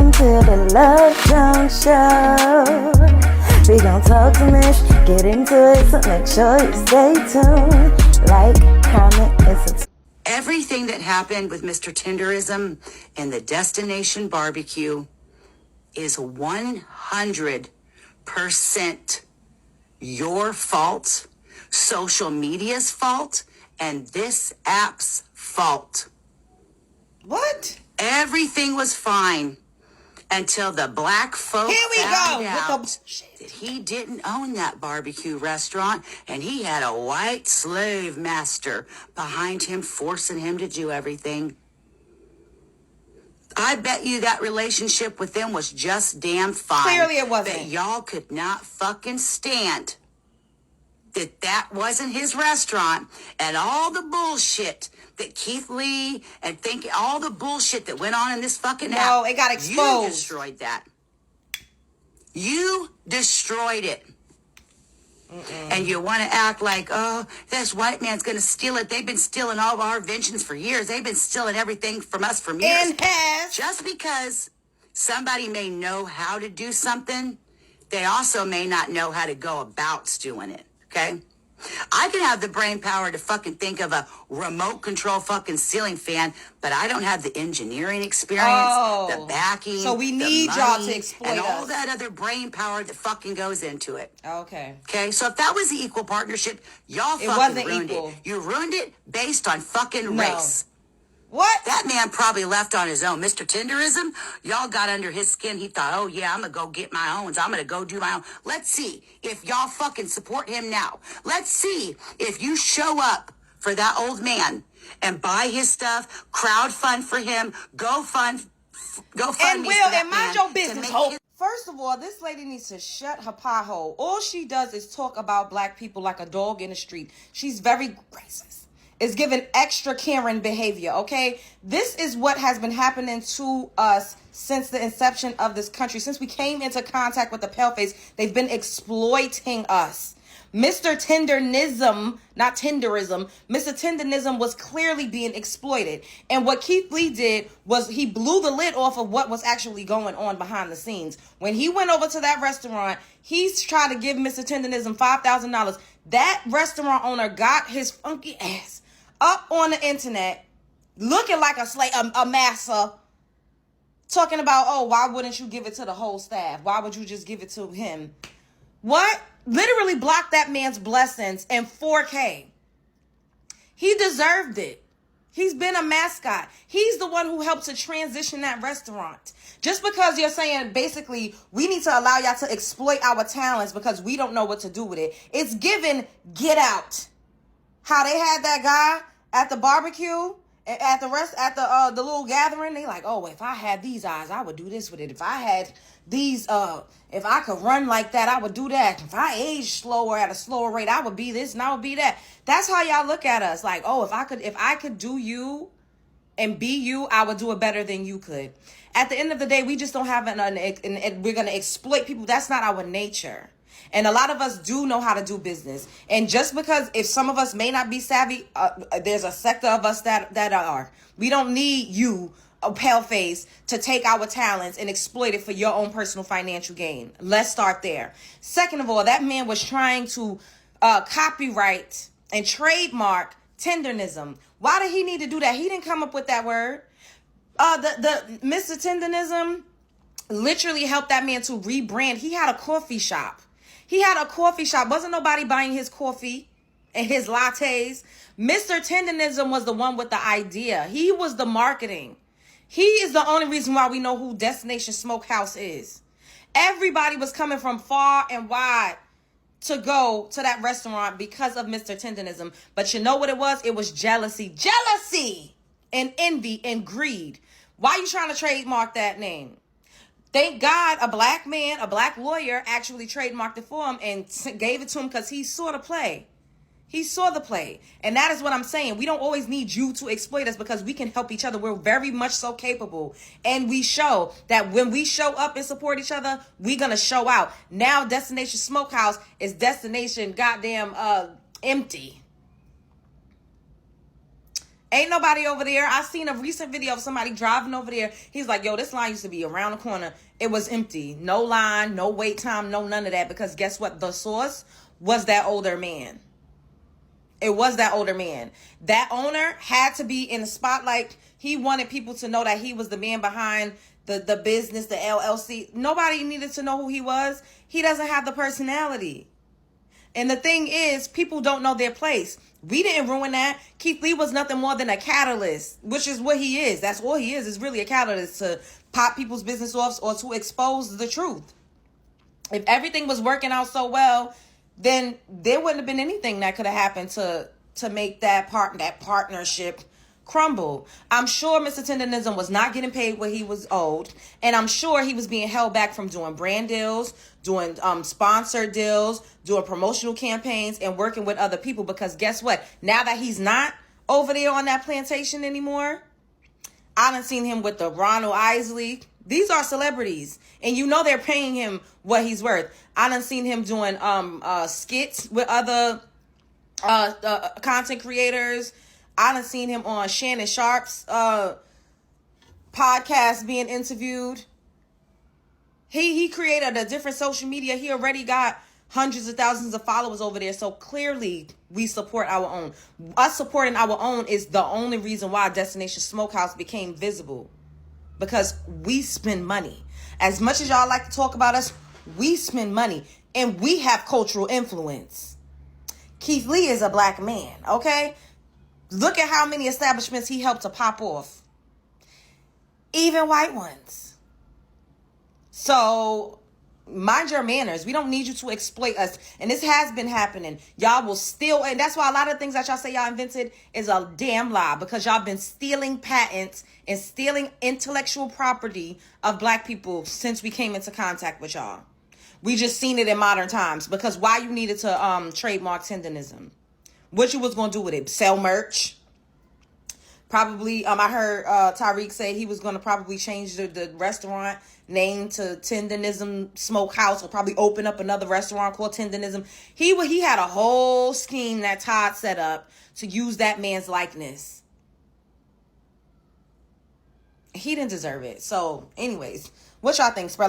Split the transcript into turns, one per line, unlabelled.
Welcome to the Love Drunk Show. We gon' talk some ish, get into it, so make sure you stay tuned. Like, comment, and subscribe.
Everything that happened with Mr. Tenderism and the Destination Barbecue is 100% your fault, social media's fault, and this app's fault.
What?
Everything was fine until the black folk found out that he didn't own that barbecue restaurant and he had a white slave master behind him forcing him to do everything. I bet you that relationship with them was just damn fine.
Clearly it wasn't.
But y'all could not fucking stand that wasn't his restaurant, and all the bullshit that Keith Lee and all the bullshit that went on in this fucking app.
No, it got exposed.
You destroyed that. You destroyed it. And you want to act like, oh, this white man's going to steal it. They've been stealing all of our inventions for years. They've been stealing everything from us for years. Just because somebody may know how to do something, they also may not know how to go about doing it. Okay? I can have the brain power to fucking think of a remote control fucking ceiling fan, but I don't have the engineering experience, the backing,
so we need y'all to exploit
and all
us.
that other brain power that fucking goes into it.
Okay.
Okay, so if that was the equal partnership, y'all fucking
wasn't
ruined
equal.
it. You ruined it based on fucking race.
What?
That man probably left on his own. Mr. Tenderism, y'all got under his skin. He thought, oh, yeah, I'm going to go get my own. I'm going to go do my own. Let's see if y'all fucking support him now. Let's see if you show up for that old man and buy his stuff, crowdfund for him, go fund
and
me
Will,
for that
and mind
man
your business,
to
ho. First of all, this lady needs to shut her pie hole. All she does is talk about black people like a dog in the street. She's very racist. Is given extra Karen behavior, okay? This is what has been happening to us since the inception of this country. Since we came into contact with the paleface, they've been exploiting us. Mr. Tendernism, not Tenderism, Mr. Tendernism was clearly being exploited. And what Keith Lee did was he blew the lid off of what was actually going on behind the scenes. When he went over to that restaurant, he's trying to give Mr. Tendernism $5,000. That restaurant owner got his funky ass up on the internet, looking like a massa, talking about, oh, why wouldn't you give it to the whole staff? Why would you just give it to him? What? Literally blocked that man's blessings in 4K. He deserved it. He's been a mascot. He's the one who helped to transition that restaurant. Just because you're saying, basically, we need to allow y'all to exploit our talents because we don't know what to do with it. It's given Get Out. How they had that guy at the barbecue, at the little gathering, they like, oh, if I had these eyes, I would do this with it. If I had these, if I could run like that, I would do that. If I age slower at a slower rate, I would be this and I would be that. That's how y'all look at us. Like, oh, if I could do you and be you, I would do it better than you could. At the end of the day, we just don't have and we're going to exploit people. That's not our nature. And a lot of us do know how to do business. And just because if some of us may not be savvy, there's a sector of us that are. We don't need you, a paleface, to take our talents and exploit it for your own personal financial gain. Let's start there. Second of all, that man was trying to copyright and trademark tendernism. Why did he need to do that? He didn't come up with that word. The Mr. Tendernism literally helped that man to rebrand. He had a coffee shop. Wasn't nobody buying his coffee and his lattes. Mr. Tendernism was the one with the idea. He was the marketing. He is the only reason why we know who Destination Smokehouse is. Everybody was coming from far and wide to go to that restaurant because of Mr. Tendernism. But you know what it was? It was jealousy. Jealousy and envy and greed. Why are you trying to trademark that name? Thank God a black man, a black lawyer actually trademarked it for him and gave it to him because he saw the play. He saw the play. And that is what I'm saying. We don't always need you to exploit us because we can help each other. We're very much so capable. And we show that when we show up and support each other, we're going to show out. Now Destination Smokehouse is destination goddamn empty. Ain't nobody over there. I seen a recent video of somebody driving over there. He's like, yo, this line used to be around the corner. It was empty. No line, no wait time, no none of that. Because guess what? The source was that older man. It was that older man. That owner had to be in the spotlight. He wanted people to know that he was the man behind the business, the LLC. Nobody needed to know who he was. He doesn't have the personality. And the thing is, people don't know their place. We didn't ruin that. Keith Lee was nothing more than a catalyst, which is what he is. That's all he is really a catalyst to pop people's business off or to expose the truth. If everything was working out so well, then there wouldn't have been anything that could have happened to make that partnership crumble. I'm sure Mr. Tendernism was not getting paid what he was owed, and I'm sure he was being held back from doing brand deals, doing sponsored deals, doing promotional campaigns, and working with other people. Because guess what? Now that he's not over there on that plantation anymore, I done seen him with the Ronald Isley. These are celebrities, and you know they're paying him what he's worth. I done seen him doing skits with other content creators. I done seen him on Shannon Sharp's podcast being interviewed. He created a different social media. He already got hundreds of thousands of followers over there. So clearly we support our own. Us supporting our own is the only reason why Destination Smokehouse became visible. Because we spend money. As much as y'all like to talk about us, we spend money. And we have cultural influence. Keith Lee is a black man, okay? Look at how many establishments he helped to pop off. Even white ones. So, mind your manners. We don't need you to exploit us. And this has been happening. Y'all will steal. And that's why a lot of things that y'all say y'all invented is a damn lie. Because y'all been stealing patents and stealing intellectual property of black people since we came into contact with y'all. We just seen it in modern times. Because why you needed to trademark Tendernism? What you was going to do with it? Sell merch? Probably, I heard Tariq say he was going to probably change the restaurant name to Tendernism Smokehouse, or probably open up another restaurant called Tendernism. He had a whole scheme that Todd set up to use that man's likeness. He didn't deserve it. So, anyways, what y'all think? Spread